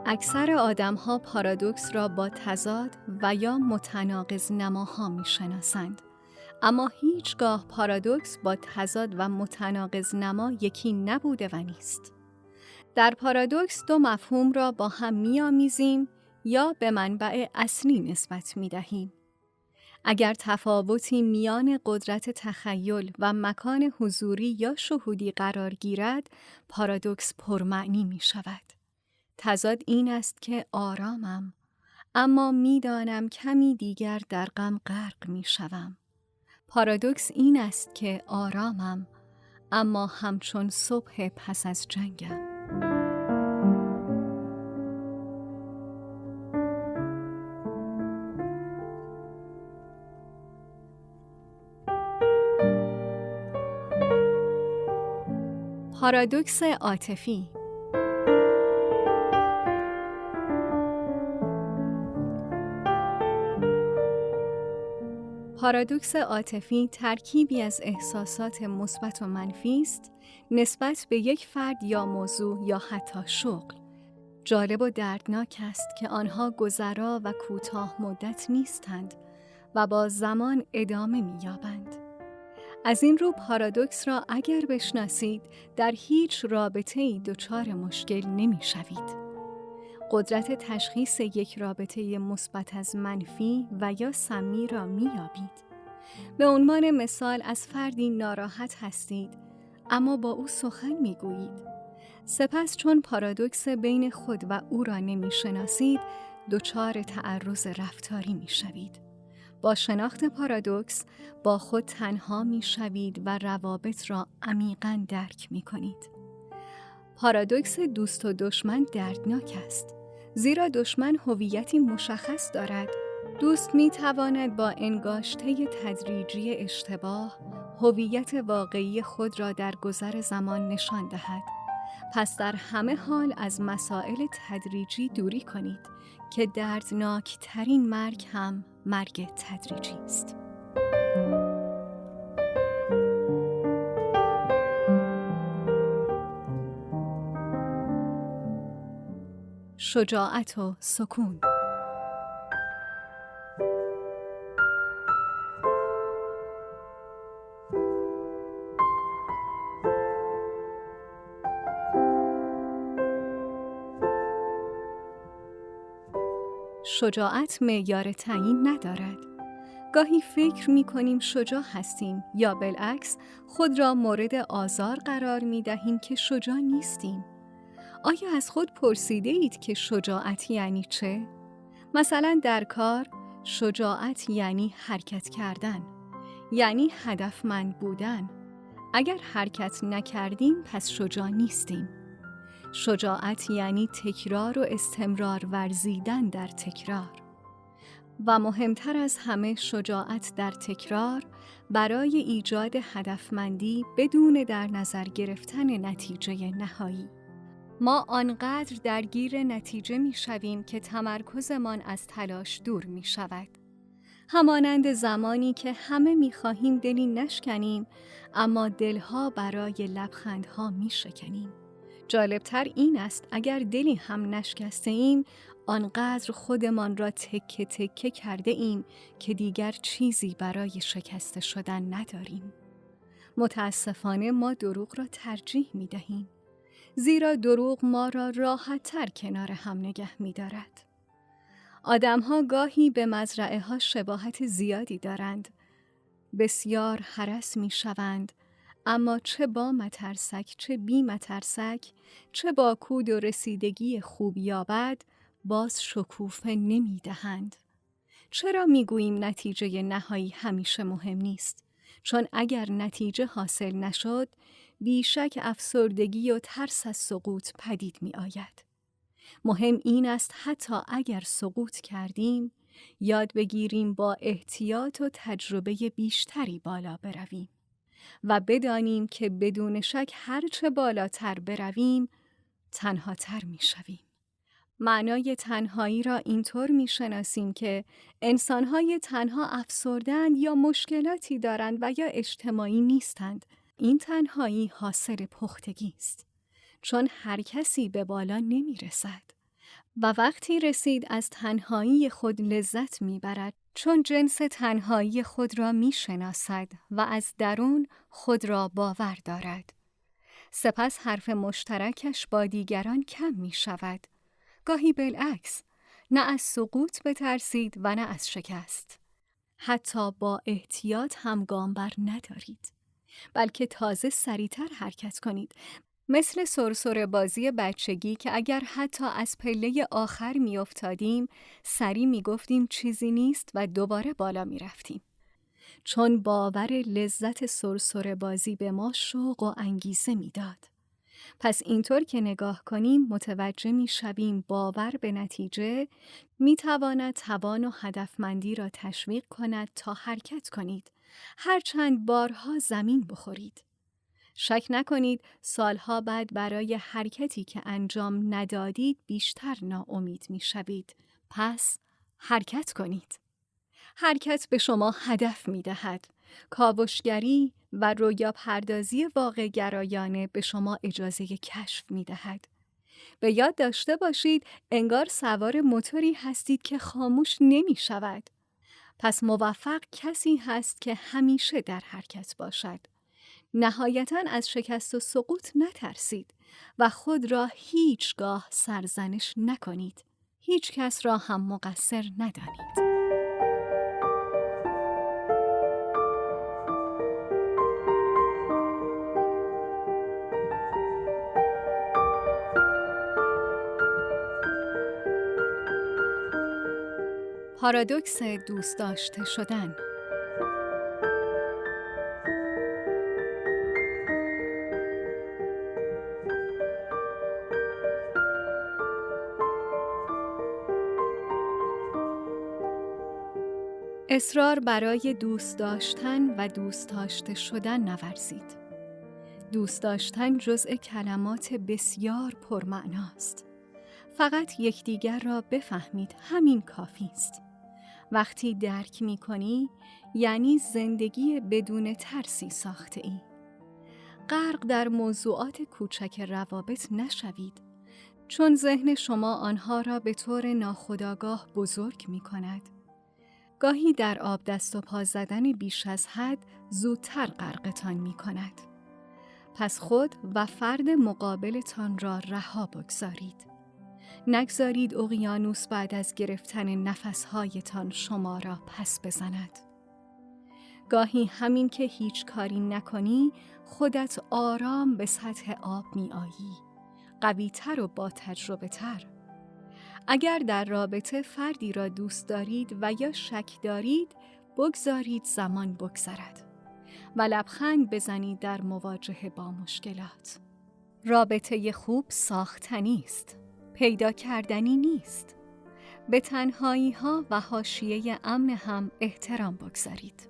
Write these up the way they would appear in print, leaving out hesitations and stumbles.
اکثر آدم‌ها پارادوکس را با تضاد و یا متناقض نماها می‌شناسند. اما هیچگاه پارادوکس با تضاد و متناقض نما یکی نبوده و نیست. در پارادوکس دو مفهوم را با هم می‌آمیزیم یا به منبع اصلی نسبت می‌دهیم. اگر تفاوتی میان قدرت تخیل و مکان حضوری یا شهودی قرار گیرد، پارادوکس پرمعنی می‌شود. تضاد این است که آرامم، اما می‌دانم کمی دیگر در غم غرق می‌شوم. پارادوکس این است که آرامم، اما همچون صبح پس از جنگم. پارادوکس عاطفی. پارادوکس عاطفی ترکیبی از احساسات مثبت و منفی است نسبت به یک فرد یا موضوع یا حتی شغل. جالب و دردناک است که آنها گذرا و کوتاه مدت نیستند و با زمان ادامه می‌یابند. از این رو پارادوکس را اگر بشناسید، در هیچ رابطه‌ای دچار مشکل نمی‌شوید. قدرت تشخیص یک رابطه مثبت از منفی و یا سمی را می‌یابید. به عنوان مثال از فردی ناراحت هستید، اما با او سخن می‌گویید. سپس چون پارادوکس بین خود و او را نمی‌شناسید، دچار تعرض رفتاری می‌شوید. با شناخت پارادوکس با خود تنها می‌شوید و روابط را عمیقاً درک می‌کنید. پارادوکس دوست و دشمن دردناک است، زیرا دشمن هویتی مشخص دارد. دوست می‌تواند با انگاشته تدریجی اشتباه هویت واقعی خود را در گذر زمان نشان دهد. پس در همه حال از مسائل تدریجی دوری کنید که دردناک ترین مرگ هم مرگ تدریجی است. شجاعت و سکون. شجاعت معیار تعیین ندارد. گاهی فکر می‌کنیم شجاع هستیم یا بالعکس خود را مورد آزار قرار می‌دهیم که شجاع نیستیم. آیا از خود پرسیده اید که شجاعت یعنی چه؟ مثلا در کار، شجاعت یعنی حرکت کردن، یعنی هدفمند بودن. اگر حرکت نکردیم پس شجاع نیستیم. شجاعت یعنی تکرار و استمرار ورزیدن در تکرار. و مهمتر از همه شجاعت در تکرار برای ایجاد هدفمندی بدون در نظر گرفتن نتیجه نهایی. ما آنقدر درگیر نتیجه می شویم که تمرکزمان از تلاش دور می شود. همانند زمانی که همه می خواهیم دلی نشکنیم، اما دلها برای لبخندها می شکنیم. جالبتر این است اگر دلی هم نشکسته ایم، آنقدر خودمان را تکه تکه کرده ایم که دیگر چیزی برای شکسته شدن نداریم. متاسفانه ما دروغ را ترجیح می دهیم، زیرا دروغ ما را راحت‌تر کنار هم نگه می دارد. آدم‌ها گاهی به مزرعه‌ها شباهت زیادی دارند. بسیار هرس می شوند، اما چه با مترسک چه بی مترسک، چه با کود و رسیدگی خوب یا بد، باز شکوفه نمی دهند. چرا می گوییم نتیجه نهایی همیشه مهم نیست؟ چون اگر نتیجه حاصل نشد، بیشک افسردگی و ترس از سقوط پدید می آید. مهم این است حتی اگر سقوط کردیم، یاد بگیریم با احتیاط و تجربه بیشتری بالا برویم و بدانیم که بدون شک هرچه بالاتر برویم تنهاتر می شویم. معنای تنهایی را اینطور می شناسیم که انسانهای تنها افسرده‌اند یا مشکلاتی دارند و یا اجتماعی نیستند. این تنهایی حاصل پختگی است، چون هر کسی به بالا نمی رسد. و وقتی رسید از تنهایی خود لذت میبرد، چون جنس تنهایی خود را میشناسد و از درون خود را باور دارد. سپس حرف مشترکش با دیگران کم می شود. گاهی بالعکس، نه از سقوط بترسید و نه از شکست. حتی با احتیاط هم گام بر ندارید، بلکه تازه سریعتر حرکت کنید. مثل سرسره بازی بچگی که اگر حتی از پله آخر می افتادیم، سری می گفتیم چیزی نیست و دوباره بالا می رفتیم. چون باور لذت سرسره بازی به ما شوق و انگیزه می داد. پس اینطور که نگاه کنیم متوجه می شویم باور به نتیجه می تواند توان و هدفمندی را تشویق کند تا حرکت کنید، هرچند بارها زمین بخورید. شک نکنید سالها بعد برای حرکتی که انجام ندادید بیشتر ناامید می شوید. پس حرکت کنید. حرکت به شما هدف می دهد. کاوشگری و رویا پردازی واقع گرایانه به شما اجازه کشف می دهد. به یاد داشته باشید انگار سوار موتوری هستید که خاموش نمی شود. پس موفق کسی هست که همیشه در حرکت باشد. نهایتاً از شکست و سقوط نترسید و خود را هیچگاه سرزنش نکنید. هیچ کس را هم مقصر ندانید. پارادوکس دوست داشته شدن. اصرار برای دوست داشتن و دوست داشته شدن نورزید. دوست داشتن جزء کلمات بسیار پرمعناست. فقط یکدیگر را بفهمید، همین کافی است. وقتی درک می کنی، یعنی زندگی بدون ترسی ساخته ای. غرق در موضوعات کوچک روابط نشوید، چون ذهن شما آنها را به طور ناخودآگاه بزرگ می کند. گاهی در آب دست و پا زدن بیش از حد زودتر غرقتان می کند. پس خود و فرد مقابلتان را رها بگذارید. نگذارید اقیانوس بعد از گرفتن نفسهایتان شما را پس بزند. گاهی همین که هیچ کاری نکنی خودت آرام به سطح آب می آیی، قوی تر و با تجربه تر. اگر در رابطه فردی را دوست دارید و یا شک دارید، بگذارید زمان بگذرد و لبخند بزنید در مواجهه با مشکلات. رابطه خوب ساختنی است، پیدا کردنی نیست. به تنهایی ها و حاشیه امن هم احترام بگذارید.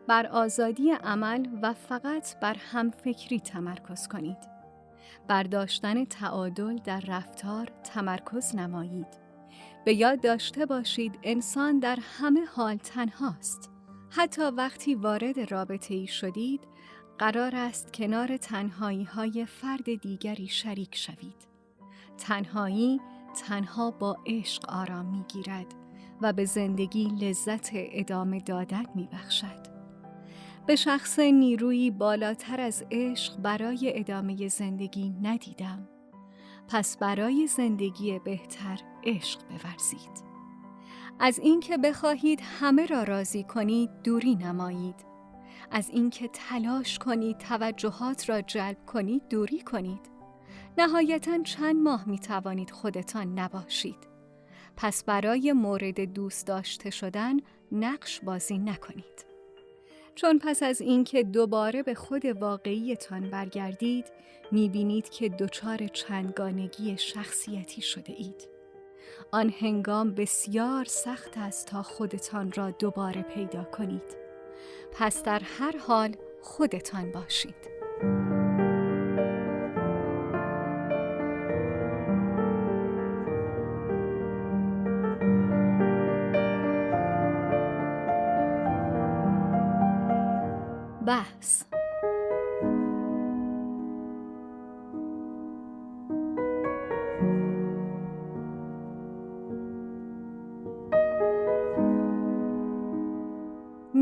بر آزادی عمل و فقط بر همفکری تمرکز کنید. بر داشتن تعادل در رفتار تمرکز نمایید. به یاد داشته باشید انسان در همه حال تنهاست. حتی وقتی وارد رابطه‌ای شدید، قرار است کنار تنهایی‌های فرد دیگری شریک شوید. تنهایی تنها با عشق آرام می‌گیرد و به زندگی لذت ادامه دادن می‌بخشد. به شخص نیرویی بالاتر از عشق برای ادامه زندگی ندیدم. پس برای زندگی بهتر عشق بورزید. از اینکه بخواهید همه را راضی کنید دوری نمایید. از اینکه تلاش کنید توجهات را جلب کنید دوری کنید. نهایتاً چند ماه می توانید خودتان نباشید. پس برای مورد دوست داشته شدن نقش بازی نکنید. چون پس از اینکه دوباره به خود واقعیتان برگردید، می‌بینید که دچار چندگانگی شخصیتی شده اید. آن هنگام بسیار سخت است تا خودتان را دوباره پیدا کنید. پس در هر حال خودتان باشید. بحث.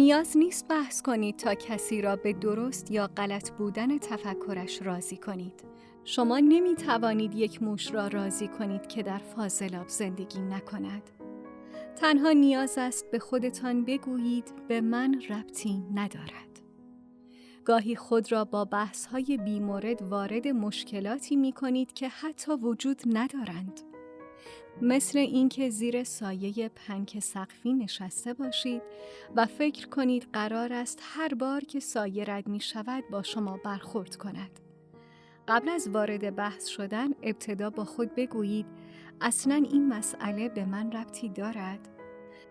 نیاز نیست بحث کنید تا کسی را به درست یا غلط بودن تفکرش راضی کنید. شما نمی توانید یک موش را راضی کنید که در فاضلاب زندگی نکند. تنها نیاز است به خودتان بگویید به من ربطی ندارد. گاهی خود را با بحث‌های بی‌مورد وارد مشکلاتی می‌کنید که حتی وجود ندارند. مثل اینکه زیر سایه پنکه سقفی نشسته باشید و فکر کنید قرار است هر بار که سایه رد می‌شود با شما برخورد کند. قبل از وارد بحث شدن ابتدا با خود بگویید اصلاً این مسئله به من ربطی دارد؟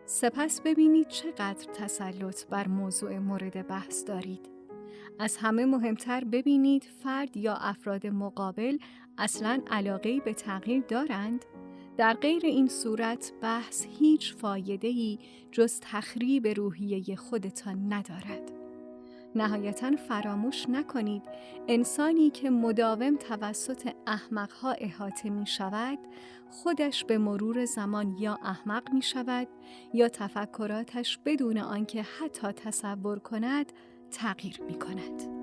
سپس ببینید چقدر تسلط بر موضوع مورد بحث دارید. از همه مهمتر ببینید فرد یا افراد مقابل اصلاً علاقه‌ای به تغییر دارند؟ در غیر این صورت بحث هیچ فایده‌ای جز تخریب روحیه خودتان ندارد. نهایتاً فراموش نکنید انسانی که مداوم توسط احمق‌ها احاطه می‌شود، خودش به مرور زمان یا احمق می‌شود یا تفکراتش بدون آنکه حتی تصور کند تغییر می‌کند.